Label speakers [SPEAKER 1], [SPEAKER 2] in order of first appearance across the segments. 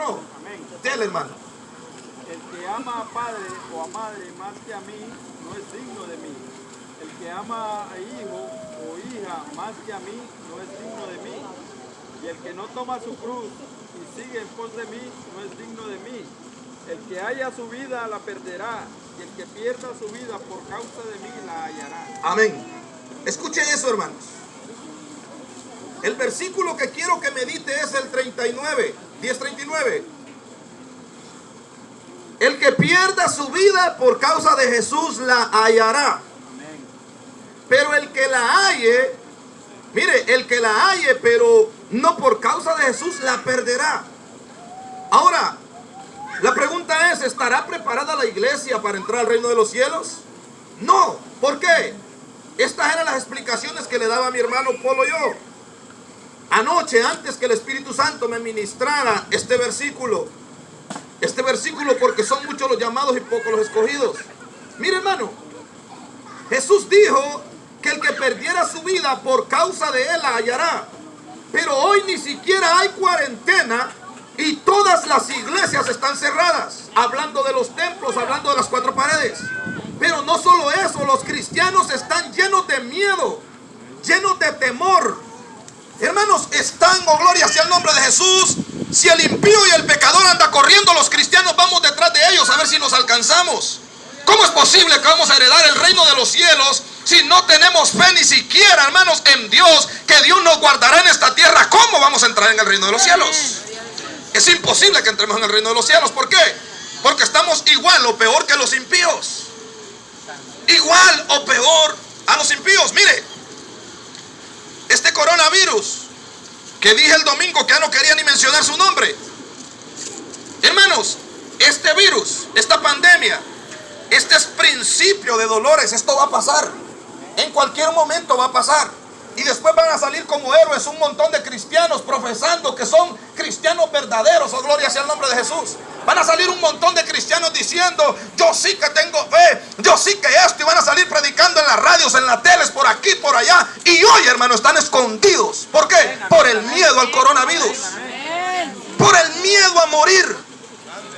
[SPEAKER 1] no? Dele, hermano.
[SPEAKER 2] El que ama a padre o a madre más que a mí no es digno de mí. El que ama a hijo o hija más que a mí no es digno de mí. Y el que no toma su cruz y sigue en pos de mí no es digno de mí. El que haya su vida la perderá, y el que pierda su vida por causa de mí la hallará.
[SPEAKER 1] Amén. Escuchen eso, hermanos. El versículo que quiero que medite es el 39, 10:39. El que pierda su vida por causa de Jesús la hallará. Pero el que la halle, mire, el que la halle, pero no por causa de Jesús, la perderá. Ahora, la pregunta es, ¿estará preparada la iglesia para entrar al reino de los cielos? No. ¿Por qué? Estas eran las explicaciones que le daba a mi hermano Polo yo. Anoche, antes que el Espíritu Santo me ministrara este versículo, porque son muchos los llamados y pocos los escogidos. Mire, hermano, Jesús dijo que el que perdiera su vida por causa de él la hallará. Pero hoy ni siquiera hay cuarentena y todas las iglesias están cerradas. Hablando de los templos, hablando de las cuatro paredes. Pero no solo eso, los cristianos están llenos de miedo, llenos de temor. Hermanos, están, oh gloria sea el nombre de Jesús. Si el impío y el pecador anda corriendo, los cristianos vamos detrás de ellos a ver si nos alcanzamos. ¿Cómo es posible que vamos a heredar el reino de los cielos si no tenemos fe ni siquiera, hermanos, en Dios, que Dios nos guardará en esta tierra? ¿Cómo vamos a entrar en el reino de los cielos? Es imposible que entremos en el reino de los cielos. ¿Por qué? Porque estamos igual o peor que los impíos. Igual o peor a los impíos. Mire, este coronavirus que dije el domingo, que ya no quería ni mencionar su nombre. Hermanos, este virus, esta pandemia, este es principio de dolores. Esto va a pasar. En cualquier momento va a pasar. Y después van a salir como héroes un montón de cristianos profesando que son cristianos verdaderos. Oh, gloria sea el nombre de Jesús. Van a salir un montón de cristianos diciendo, yo sí que tengo fe, yo sí que esto. Y van a salir predicando en las radios, en las teles, por aquí, por allá. Y hoy, hermano, están escondidos. ¿Por qué? Por el miedo al coronavirus. Por el miedo a morir.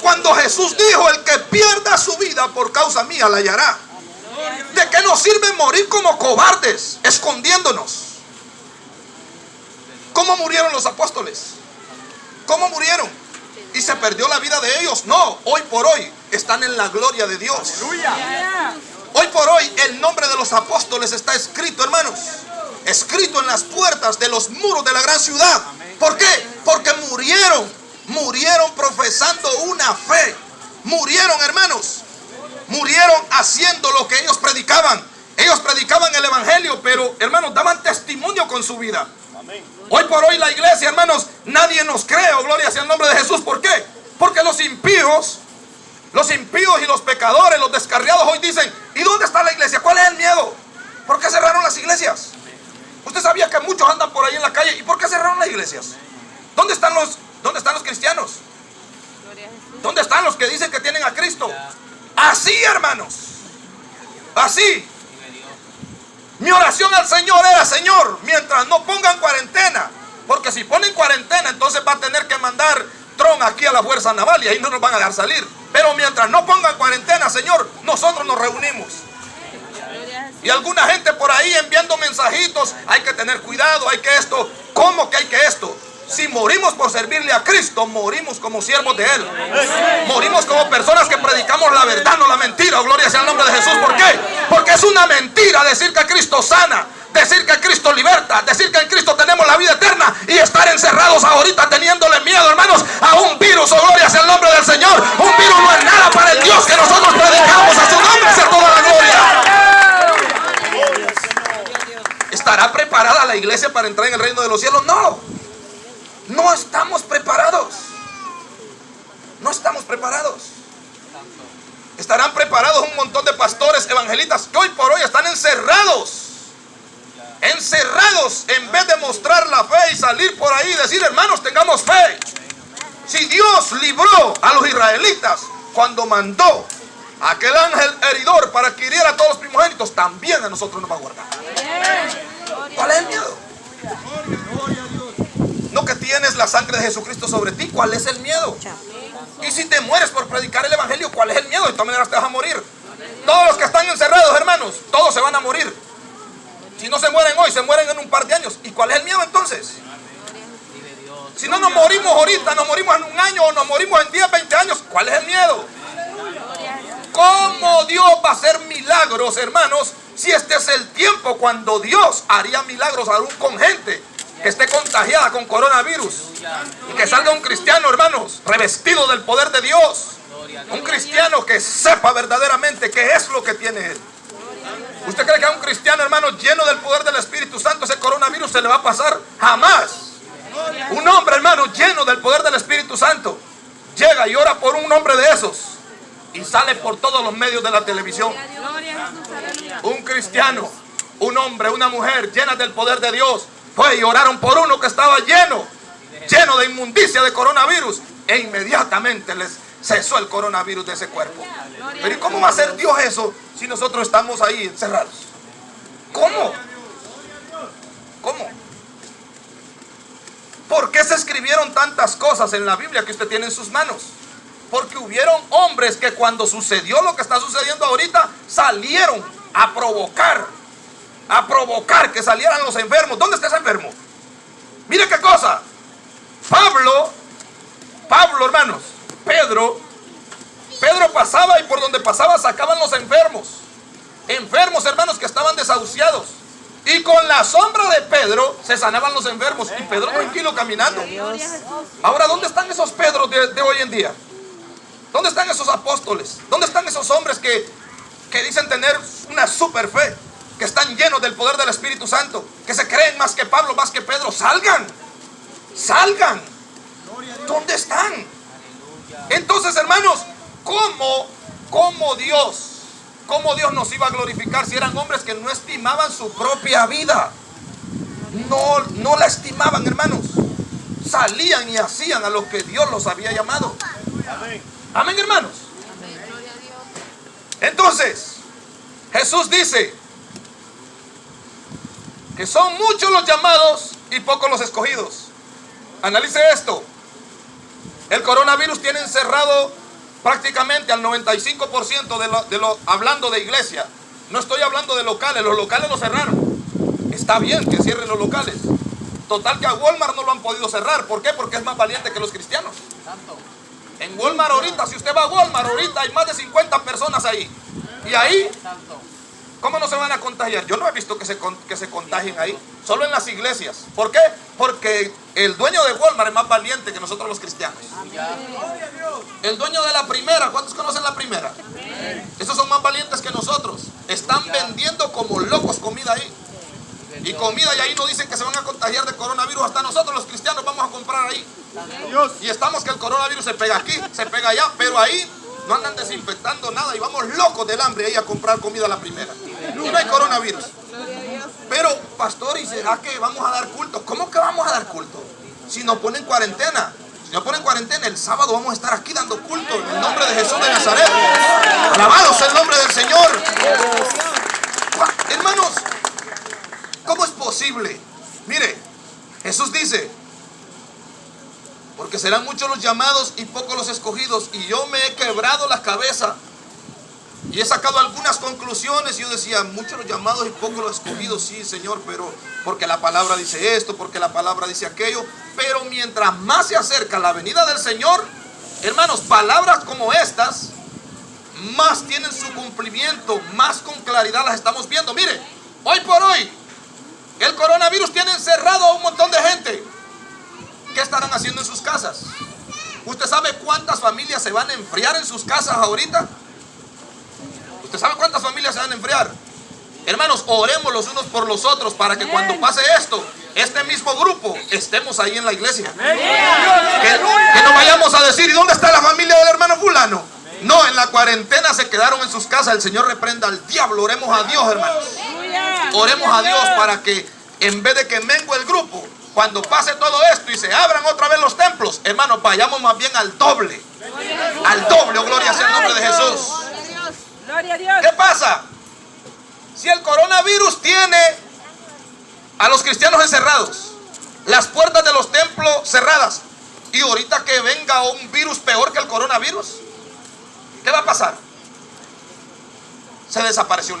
[SPEAKER 1] Cuando Jesús dijo, el que pierda su vida por causa mía la hallará. ¿De qué nos sirve morir como cobardes, escondiéndonos? ¿Cómo murieron los apóstoles? ¿Cómo murieron? ¿Y se perdió la vida de ellos? No, hoy por hoy están en la gloria de Dios. Hoy por hoy el nombre de los apóstoles está escrito, hermanos, escrito en las puertas de los muros de la gran ciudad. ¿Por qué? Porque murieron profesando una fe. Murieron, hermanos. Murieron haciendo lo que ellos predicaban. Ellos predicaban el evangelio, pero, hermanos, daban testimonio con su vida. Hoy por hoy la iglesia, hermanos, nadie nos cree, oh, gloria sea el nombre de Jesús. ¿Por qué? Porque los impíos y los pecadores, los descarriados hoy dicen, ¿y dónde está la iglesia? ¿Cuál es el miedo? ¿Por qué cerraron las iglesias? Usted sabía que muchos andan por ahí en la calle. ¿Y por qué cerraron las iglesias? ¿Dónde están los cristianos? ¿Dónde están los que dicen que tienen a Cristo? Así, hermanos, así. Mi oración al Señor era, Señor, mientras no pongan cuarentena, porque si ponen cuarentena, entonces va a tener que mandar Trump aquí a la Fuerza Naval y ahí no nos van a dejar salir. Pero mientras no pongan cuarentena, Señor, nosotros nos reunimos. Y alguna gente por ahí enviando mensajitos, hay que tener cuidado, hay que esto. ¿Cómo que hay que esto? Si morimos por servirle a Cristo, morimos como siervos de Él. Morimos como personas que predicamos la verdad, no la mentira. Oh, gloria sea el nombre de Jesús. ¿Por qué? Porque es una mentira decir que Cristo sana, decir que Cristo liberta, decir que en Cristo tenemos la vida eterna y estar encerrados ahorita teniéndole miedo, hermanos, a un virus. Oh, gloria sea el nombre del Señor. Un virus no es nada para el Dios que nosotros predicamos. A su nombre sea toda la gloria. ¿Estará preparada la iglesia para entrar en el reino de los cielos? No. No estamos preparados. No estamos preparados. Estarán preparados un montón de pastores evangelistas que hoy por hoy están encerrados. Encerrados en vez de mostrar la fe y salir por ahí y decir, hermanos, tengamos fe. Si Dios libró a los israelitas cuando mandó a aquel ángel heridor para que hiriera a todos los primogénitos, también a nosotros nos va a guardar. ¿Cuál es el miedo? no que tienes la sangre de Jesucristo sobre ti. ¿Cuál es el miedo? Y si te mueres por predicar el evangelio, ¿cuál es el miedo? De todas maneras te vas a morir. Todos los que están encerrados, hermanos, todos se van a morir. Si no se mueren hoy, se mueren en un par de años. ¿Y cuál es el miedo entonces? Si no nos morimos ahorita, nos morimos en un año o nos morimos en 10, 20 años, ¿cuál es el miedo? ¿Cómo Dios va a hacer milagros, hermanos, si este es el tiempo cuando Dios haría milagros aún con gente que esté contagiada con coronavirus? Y que salga un cristiano, hermanos, revestido del poder de Dios. Un cristiano que sepa verdaderamente qué es lo que tiene él. ¿Usted cree que a un cristiano, hermano, lleno del poder del Espíritu Santo, ese coronavirus se le va a pasar? Jamás. Un hombre, hermano, lleno del poder del Espíritu Santo, llega y ora por un hombre de esos y sale por todos los medios de la televisión. Un cristiano, un hombre, una mujer llena del poder de Dios, fue y oraron por uno que estaba lleno de inmundicia de coronavirus, e inmediatamente les cesó el coronavirus de ese cuerpo. Pero ¿y cómo va a hacer Dios eso si nosotros estamos ahí encerrados? ¿Cómo? ¿Cómo? ¿Por qué se escribieron tantas cosas en la Biblia que usted tiene en sus manos? Porque hubieron hombres que cuando sucedió lo que está sucediendo ahorita, salieron a provocar que salieran los enfermos. ¿Dónde está ese enfermo? Mire qué cosa. Pablo, hermanos, Pedro pasaba y por donde pasaba sacaban los enfermos, hermanos, que estaban desahuciados. Y con la sombra de Pedro se sanaban los enfermos. Y Pedro tranquilo caminando. Ahora, ¿dónde están esos Pedros de hoy en día? ¿Dónde están esos apóstoles? ¿Dónde están esos hombres que dicen tener una super fe? Que están llenos del poder del Espíritu Santo, que se creen más que Pablo, más que Pedro. Salgan. ¿Dónde están? Entonces, hermanos, ¿cómo Dios nos iba a glorificar si eran hombres que no estimaban su propia vida? No la estimaban, hermanos. Salían y hacían a lo que Dios los había llamado. Amén, hermanos. Entonces, Jesús dice que son muchos los llamados y pocos los escogidos. Analice esto. El coronavirus tiene encerrado prácticamente al 95% hablando de iglesia. No estoy hablando de locales. Los locales los cerraron. Está bien que cierren los locales. Total que a Walmart no lo han podido cerrar. ¿Por qué? Porque es más valiente que los cristianos. En Walmart ahorita, si usted va a Walmart ahorita, hay más de 50 personas ahí. Y ahí, ¿cómo no se van a contagiar? Yo no he visto que se contagien ahí. Solo en las iglesias. ¿Por qué? Porque el dueño de Walmart es más valiente que nosotros los cristianos. El dueño de la primera, ¿cuántos conocen la primera? Esos son más valientes que nosotros. Están vendiendo como locos comida ahí. Y comida, y ahí no dicen que se van a contagiar de coronavirus. Hasta nosotros los cristianos vamos a comprar ahí. Y estamos que el coronavirus se pega aquí, se pega allá, pero ahí no andan desinfectando nada y vamos locos del hambre ahí a comprar comida a la primera. Y no hay coronavirus. Pero, pastor, ¿y será que vamos a dar culto? ¿Cómo que vamos a dar culto? Si nos ponen cuarentena. Si nos ponen cuarentena, el sábado vamos a estar aquí dando culto en el nombre de Jesús de Nazaret. Alabado sea el nombre del Señor. Hermanos, ¿cómo es posible? Mire, Jesús dice: porque serán muchos los llamados y pocos los escogidos. Y yo me he quebrado la cabeza y he sacado algunas conclusiones. Y yo decía, muchos los llamados y pocos los escogidos. Sí, Señor, pero porque la palabra dice esto, porque la palabra dice aquello. Pero mientras más se acerca la venida del Señor, hermanos, palabras como estas más tienen su cumplimiento, más con claridad las estamos viendo. Mire, hoy por hoy el coronavirus tiene encerrado a un montón de gente. ¿Qué estarán haciendo en sus casas? ¿Usted sabe cuántas familias se van a enfriar en sus casas ahorita? ¿Usted sabe cuántas familias se van a enfriar? Hermanos, oremos los unos por los otros para que cuando pase esto, este mismo grupo, estemos ahí en la iglesia. Que no vayamos a decir, ¿y dónde está la familia del hermano fulano? No, en la cuarentena se quedaron en sus casas. El Señor reprenda al diablo. Oremos a Dios, hermanos. Oremos a Dios para que en vez de que mengue el grupo, cuando pase todo esto y se abran otra vez los templos, hermanos, vayamos más bien al doble. Al doble, oh, gloria sea el nombre de Jesús. ¿Qué pasa? Si el coronavirus tiene a los cristianos encerrados, las puertas de los templos cerradas. Y ahorita que venga un virus peor que el coronavirus, ¿qué va a pasar? Se desapareció la iglesia.